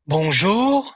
Bonjour,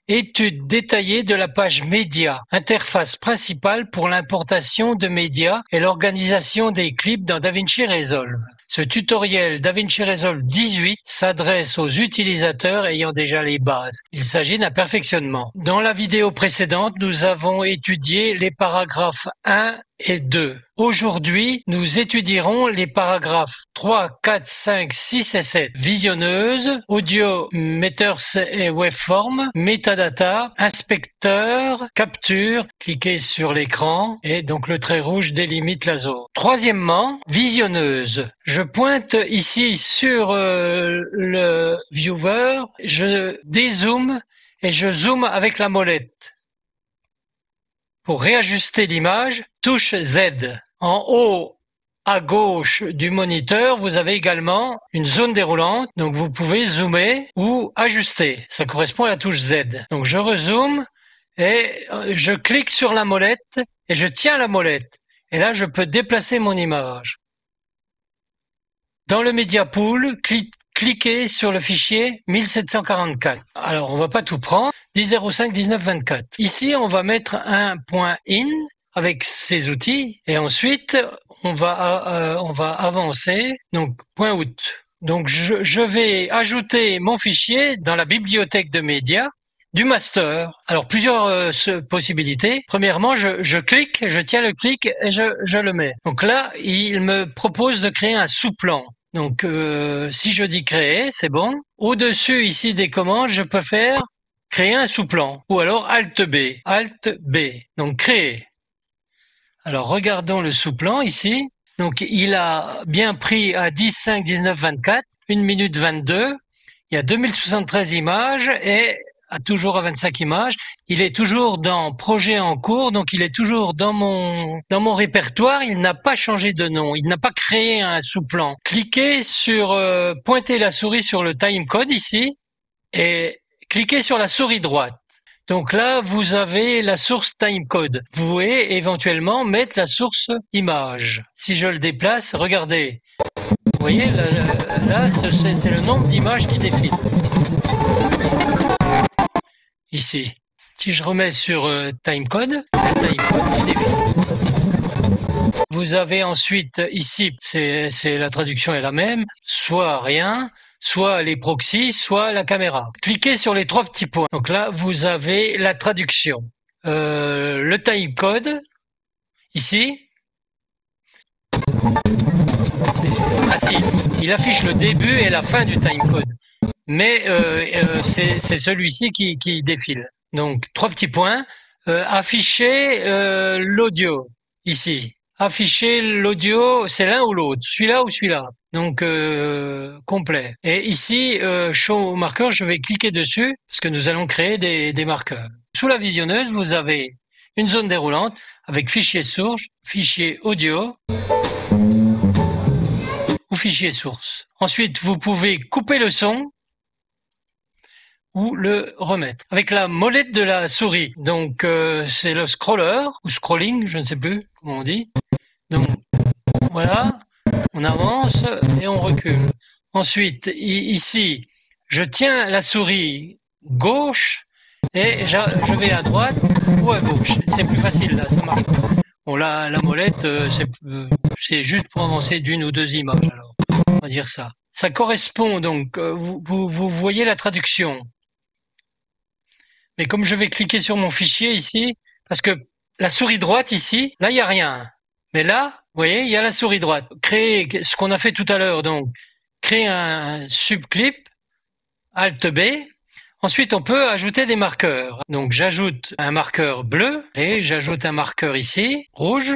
étude détaillée de la page Médias, interface principale pour l'importation de médias et l'organisation des clips dans DaVinci Resolve. Ce tutoriel DaVinci Resolve 18 s'adresse aux utilisateurs ayant déjà les bases. Il s'agit d'un perfectionnement. Dans la vidéo précédente, nous avons étudié les paragraphes 1 et 2. Aujourd'hui, nous étudierons les paragraphes 3, 4, 5, 6 et 7. Visionneuse, audio, meters et waveform, metadata, inspecteur, capture, cliquez sur l'écran et donc le trait rouge délimite la zone. Troisièmement, visionneuse. Je pointe ici sur le viewer, je dézoome et je zoome avec la molette. Pour réajuster l'image, touche Z. En haut à gauche du moniteur, vous avez également une zone déroulante, donc vous pouvez zoomer ou ajuster. Ça correspond à la touche Z. Donc je rezoome et je clique sur la molette et je tiens la molette. Et là, je peux déplacer mon image. Dans le Media Pool, cliquez sur le fichier 1744. Alors, on va pas tout prendre. 10.05, 19.24. Ici, on va mettre un point in avec ces outils et ensuite, on va avancer. Donc, point out. Donc, je vais ajouter mon fichier dans la bibliothèque de médias du master. Alors, plusieurs possibilités. Premièrement, je clique, je tiens le clic et je le mets. Donc là, il me propose de créer un sous-plan. Donc, si je dis créer, c'est bon. Au-dessus, ici, des commandes, je peux faire créer un sous-plan. Ou alors Alt B. Alt B. Donc, créer. Alors, regardons le sous-plan ici. Donc, il a bien pris à 10.5, 19.24, 1 minute 22. Il y a 2073 images et toujours à 25 images. Il est toujours dans projet en cours, donc il est toujours dans mon répertoire. Il n'a pas changé de nom. Il n'a pas créé un sous-plan. Cliquez sur, pointez la souris sur le timecode ici et cliquez sur la souris droite. Donc là, vous avez la source timecode. Vous pouvez éventuellement mettre la source image. Si je le déplace, regardez. Vous voyez, là c'est le nombre d'images qui défilent. Ici. Si je remets sur timecode, le timecode qui défile. Vous avez ensuite ici, c'est la traduction est la même, soit rien, soit les proxys, soit la caméra. Cliquez sur les trois petits points. Donc là, vous avez la traduction. Le timecode, ici. Ah si, il affiche le début et la fin du timecode. Mais c'est celui-ci qui défile. Donc, trois petits points. Afficher l'audio, ici. Afficher l'audio, c'est l'un ou l'autre, celui-là ou celui-là. Donc, complet. Et ici, show marqueur, je vais cliquer dessus parce que nous allons créer des marqueurs. Sous la visionneuse, vous avez une zone déroulante avec fichier source, fichier audio ou fichier source. Ensuite, vous pouvez couper le son ou le remettre. Avec la molette de la souris, donc c'est le scroller ou scrolling, je ne sais plus comment on dit. Donc voilà, on avance et on recule. Ensuite, ici, je tiens la souris gauche et je vais à droite ou à gauche. C'est plus facile là, ça marche. Bon là, la molette, c'est juste pour avancer d'une ou deux images. Alors, on va dire ça. Ça correspond donc. Vous voyez la traduction. Mais comme je vais cliquer sur mon fichier ici, parce que la souris droite ici, là, il n'y a rien. Mais là, vous voyez, il y a la souris droite. Créer ce qu'on a fait tout à l'heure, donc, créer un subclip, Alt B. Ensuite, on peut ajouter des marqueurs. Donc, j'ajoute un marqueur bleu et j'ajoute un marqueur ici, rouge.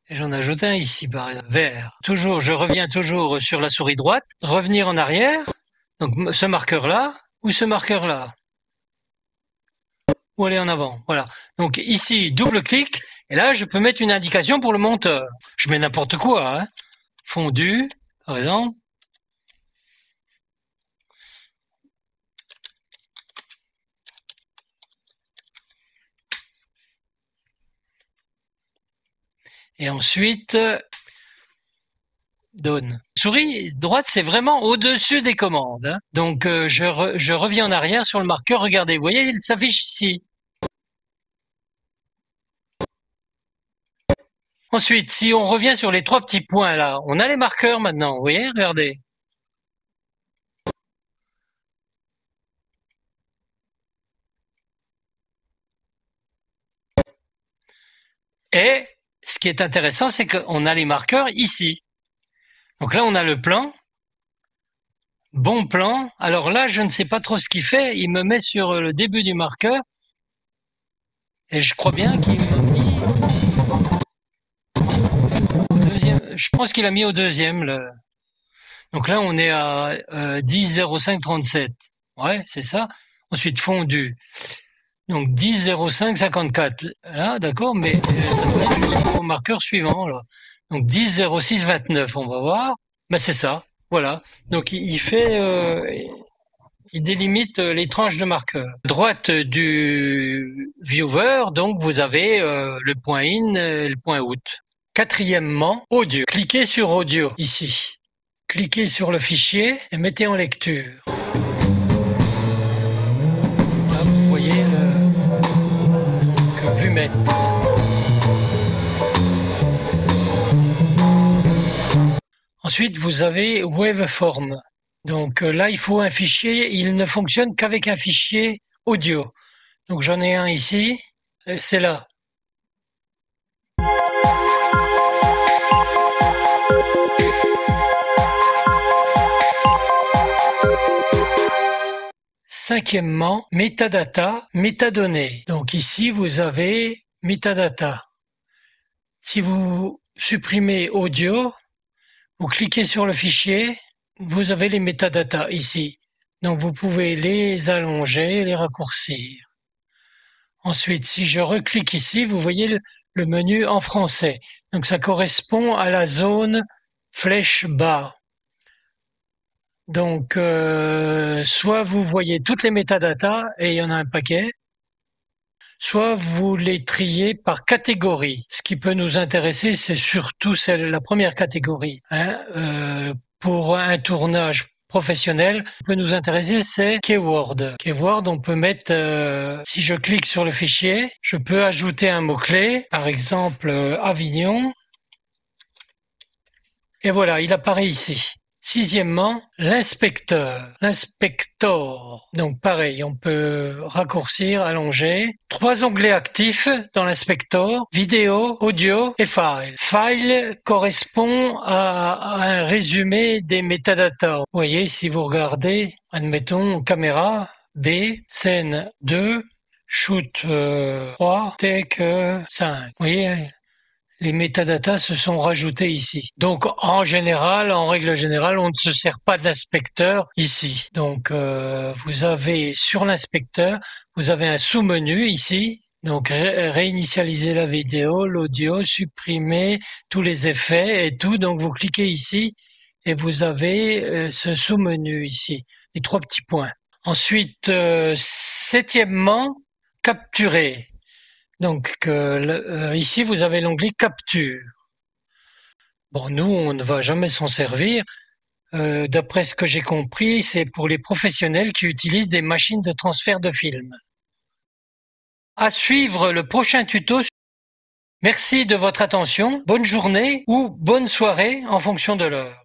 Et j'en ajoute un ici, par exemple, vert. Toujours, je reviens toujours sur la souris droite, revenir en arrière. Donc, ce marqueur-là ou ce marqueur-là. Ou aller en avant. Voilà. Donc ici, double clic, et là, je peux mettre une indication pour le monteur. Je mets n'importe quoi, hein. Fondu, par exemple. Et ensuite, donne. souris droite, c'est vraiment au-dessus des commandes, hein. Donc je reviens en arrière sur le marqueur. Regardez, vous voyez, il s'affiche ici. Ensuite, si on revient sur les trois petits points là, on a les marqueurs maintenant. Vous voyez, regardez. Et ce qui est intéressant, c'est qu'on a les marqueurs ici. Donc là, on a le plan. Bon plan. Alors là, je ne sais pas trop ce qu'il fait. Il me met sur le début du marqueur. Et je crois bien qu'il m'a mis au deuxième. Je pense qu'il a mis au deuxième. Donc là, on est à 10,05,37. Ouais, c'est ça. Ensuite, fondu. Donc 10,05,54. Là, d'accord, mais ça doit être jusqu'au marqueur suivant, là. Donc 10,06,29, on va voir. Ben c'est ça. Voilà. Donc il délimite les tranches de marqueur. À droite du viewer, donc vous avez le point in et le point out. Quatrièmement, audio. Cliquez sur audio ici. Cliquez sur le fichier et mettez en lecture. Là, vous voyez vue mettre. Ensuite, vous avez waveform. Donc là, il faut un fichier. Il ne fonctionne qu'avec un fichier audio. Donc j'en ai un ici. C'est là. Cinquièmement, metadata, métadonnées. Donc ici, vous avez metadata. Si vous supprimez audio, vous cliquez sur le fichier, vous avez les métadatas ici. Donc vous pouvez les allonger, les raccourcir. Ensuite, si je reclique ici, vous voyez le menu en français. Donc ça correspond à la zone flèche bas. Donc soit vous voyez toutes les métadatas, et il y en a un paquet, soit vous les triez par catégorie. Ce qui peut nous intéresser, c'est surtout la première catégorie, hein. Pour un tournage professionnel, ce qui peut nous intéresser, c'est keyword. Keyword, on peut mettre, si je clique sur le fichier, je peux ajouter un mot-clé, par exemple Avignon, et voilà, il apparaît ici. Sixièmement, l'inspecteur, l'inspector. Donc pareil, on peut raccourcir, allonger. Trois onglets actifs dans l'inspector, vidéo, audio et file. File correspond à un résumé des métadatas. Vous voyez, si vous regardez, admettons, caméra, B, scène 2, shoot 3, take 5. Vous voyez, les métadatas se sont rajoutés ici. Donc, en général, en règle générale, on ne se sert pas d'inspecteur ici. Donc, vous avez sur l'inspecteur, vous avez un sous-menu ici. Donc, réinitialiser la vidéo, l'audio, supprimer tous les effets et tout. Donc, vous cliquez ici et vous avez ce sous-menu ici, les trois petits points. Ensuite, septièmement, capturer. Donc ici, vous avez l'onglet Capture. Bon, nous, on ne va jamais s'en servir. D'après ce que j'ai compris, c'est pour les professionnels qui utilisent des machines de transfert de films. À suivre le prochain tuto. Merci de votre attention. Bonne journée ou bonne soirée en fonction de l'heure.